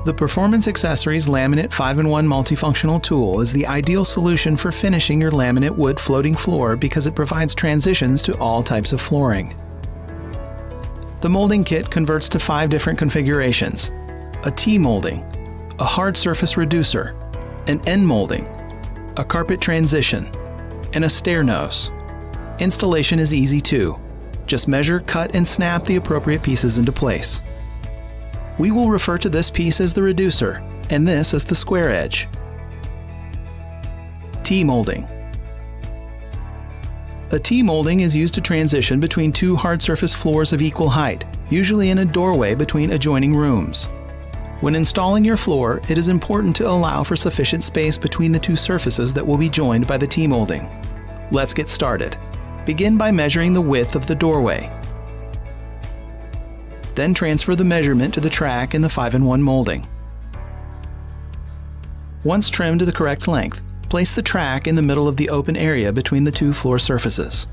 The Performance Accessories Laminate 5-in-1 Multifunctional Tool is the ideal solution for finishing your laminate wood floating floor because it provides transitions to all types of flooring. The molding kit converts to 5 different configurations: a T-molding, a hard surface reducer, an end molding, a carpet transition, and a Stairnose. Installation is easy too. Just measure, cut, and snap the appropriate pieces into place. We will refer to this piece as the reducer and this as the square edge. T-molding. A T-molding is used to transition between 2 hard surface floors of equal height, usually in a doorway between adjoining rooms. When installing your floor, it is important to allow for sufficient space between the 2 surfaces that will be joined by the T-molding. Let's get started. Begin by measuring the width of the doorway. Then transfer the measurement to the track in the 5-in-1 molding. Once trimmed to the correct length, place the track in the middle of the open area between the 2 floor surfaces.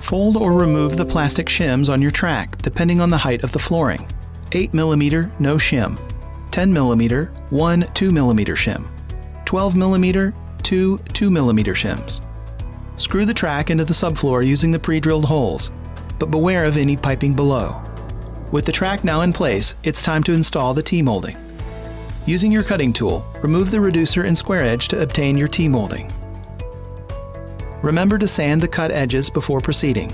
Fold or remove the plastic shims on your track depending on the height of the flooring. 8 mm, no shim. 10 mm, 1 2mm shim. 12 mm, 2 2mm shims. Screw the track into the subfloor using the pre-drilled holes, but beware of any piping below. With the track now in place, it's time to install the T-molding. Using your cutting tool, remove the reducer and square edge to obtain your T-molding. Remember to sand the cut edges before proceeding.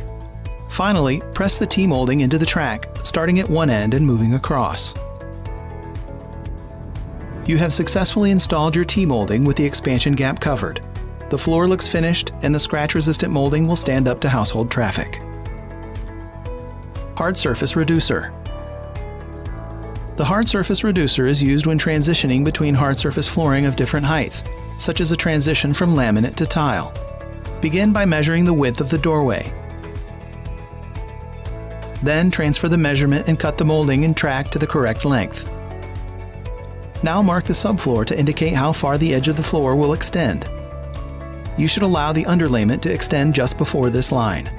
Finally, press the T-molding into the track, starting at one end and moving across. You have successfully installed your T-molding with the expansion gap covered. The floor looks finished and the scratch-resistant molding will stand up to household traffic. Hard surface reducer. The hard surface reducer is used when transitioning between hard surface flooring of different heights, such as a transition from laminate to tile. Begin by measuring the width of the doorway. Then transfer the measurement and cut the molding and track to the correct length. Now mark the subfloor to indicate how far the edge of the floor will extend. You should allow the underlayment to extend just before this line.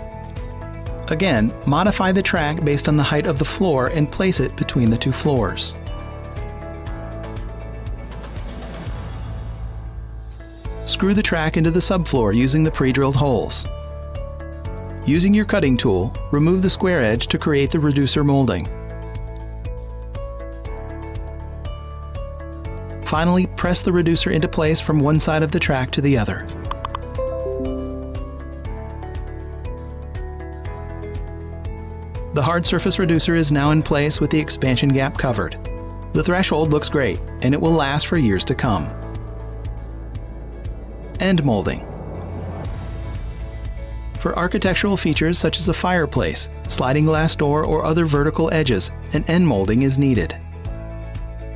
Again, modify the track based on the height of the floor and place it between the 2 floors. Screw the track into the subfloor using the pre-drilled holes. Using your cutting tool, remove the square edge to create the reducer molding. Finally, press the reducer into place from one side of the track to the other. The hard surface reducer is now in place with the expansion gap covered. The threshold looks great, and it will last for years to come. End molding. For architectural features such as a fireplace, sliding glass door, or other vertical edges, an end molding is needed.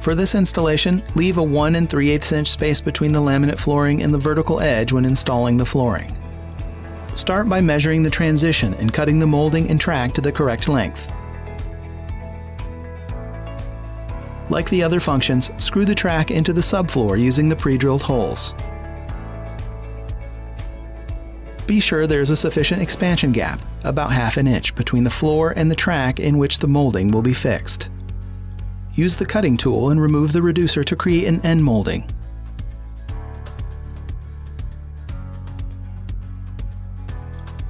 For this installation, leave a 1 3/8 inch space between the laminate flooring and the vertical edge when installing the flooring. Start by measuring the transition and cutting the molding and track to the correct length. Like the other functions, screw the track into the subfloor using the pre-drilled holes. Be sure there is a sufficient expansion gap, about 1/2 inch, between the floor and the track in which the molding will be fixed. Use the cutting tool and remove the reducer to create an end molding.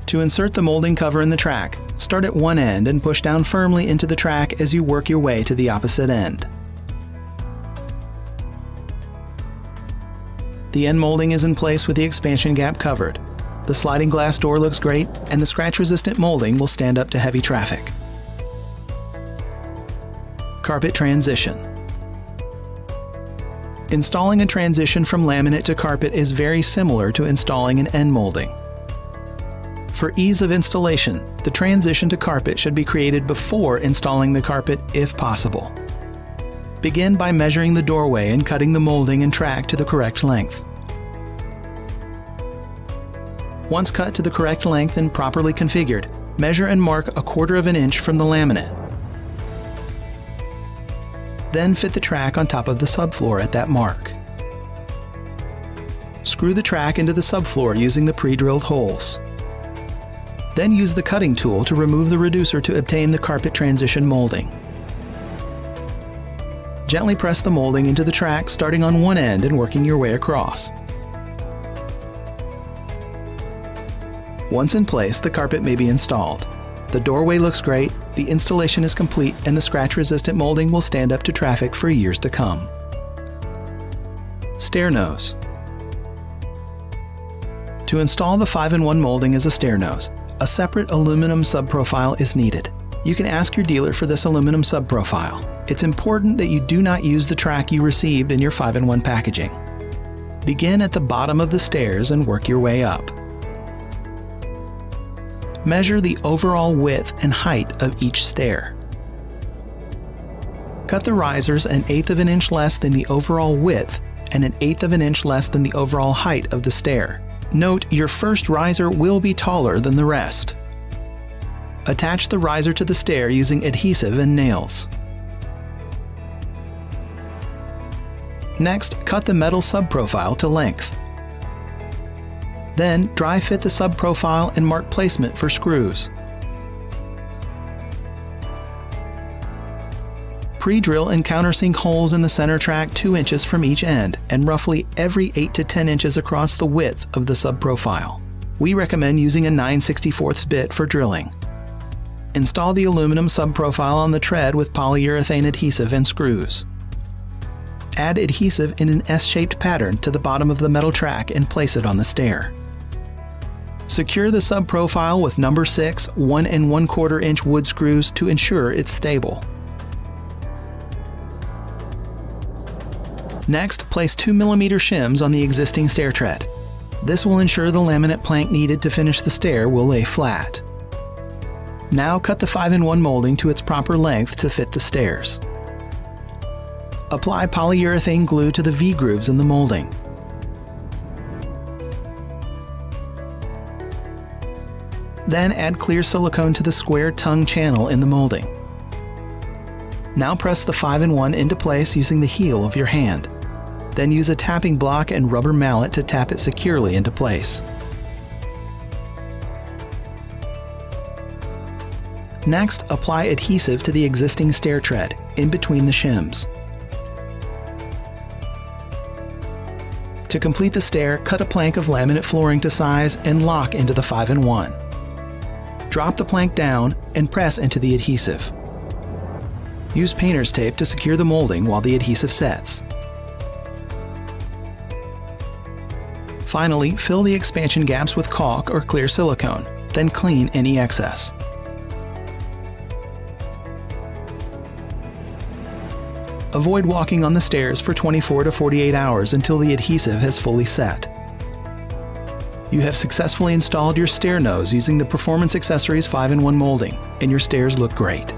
To insert the molding cover in the track, start at one end and push down firmly into the track as you work your way to the opposite end. The end molding is in place with the expansion gap covered. The sliding glass door looks great, and the scratch-resistant molding will stand up to heavy traffic. Carpet transition. Installing a transition from laminate to carpet is very similar to installing an end molding. For ease of installation, the transition to carpet should be created before installing the carpet if possible. Begin by measuring the doorway and cutting the molding and track to the correct length. Once cut to the correct length and properly configured, measure and mark 1/4 inch from the laminate. Then fit the track on top of the subfloor at that mark. Screw the track into the subfloor using the pre-drilled holes. Then use the cutting tool to remove the reducer to obtain the carpet transition molding. Gently press the molding into the track starting on one end and working your way across. Once in place, the carpet may be installed. The doorway looks great, the installation is complete, and the scratch-resistant molding will stand up to traffic for years to come. Stairnose. To install the 5-in-1 molding as a stairnose, a separate aluminum subprofile is needed. You can ask your dealer for this aluminum subprofile. It's important that you do not use the track you received in your 5-in-1 packaging. Begin at the bottom of the stairs and work your way up. Measure the overall width and height of each stair. Cut the risers 1/8 of an inch less than the overall width and 1/8 of an inch less than the overall height of the stair. Note, your first riser will be taller than the rest. Attach the riser to the stair using adhesive and nails. Next, cut the metal subprofile to length. Then, dry fit the subprofile and mark placement for screws. Pre-drill and countersink holes in the center track 2 inches from each end and roughly every 8 to 10 inches across the width of the subprofile. We recommend using a 9/64 bit for drilling. Install the aluminum subprofile on the tread with polyurethane adhesive and screws. Add adhesive in an S-shaped pattern to the bottom of the metal track and place it on the stair. Secure the subprofile with number 6 1 1/4 inch wood screws to ensure it's stable. Next, place 2mm shims on the existing stair tread. This will ensure the laminate plank needed to finish the stair will lay flat. Now cut the 5-in-1 molding to its proper length to fit the stairs. Apply polyurethane glue to the V-grooves in the molding. Then add clear silicone to the square tongue channel in the molding. Now press the 5-in-1 into place using the heel of your hand. Then use a tapping block and rubber mallet to tap it securely into place. Next, apply adhesive to the existing stair tread, in between the shims. To complete the stair, cut a plank of laminate flooring to size and lock into the 5-in-1. Drop the plank down and press into the adhesive. Use painter's tape to secure the molding while the adhesive sets. Finally, fill the expansion gaps with caulk or clear silicone, then clean any excess. Avoid walking on the stairs for 24 to 48 hours until the adhesive has fully set. You have successfully installed your stair nose using the Performance Accessories 5-in-1 molding, and your stairs look great.